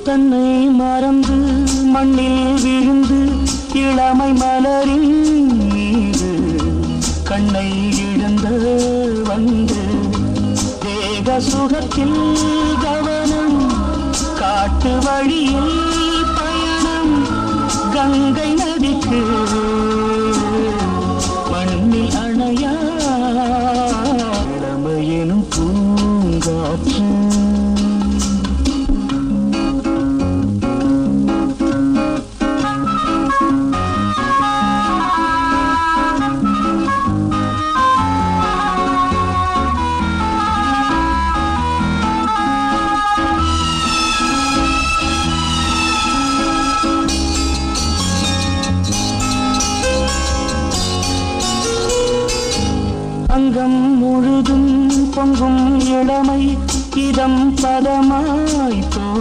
தன்னை மறந்து மண்ணில் விழுந்து இளமை மலரின் மீது கண்ணை இழந்து வந்து தேக சுகத்தில் கவனம் காட்டு வழியில் பயணம் கங்கை நதிக்கு மண்ணில் அணையா இளமையெனும் பூங்காற்று அங்கம் முழுதும் பொங்கும் இளமை இதம் பதமாய் தோன்றும்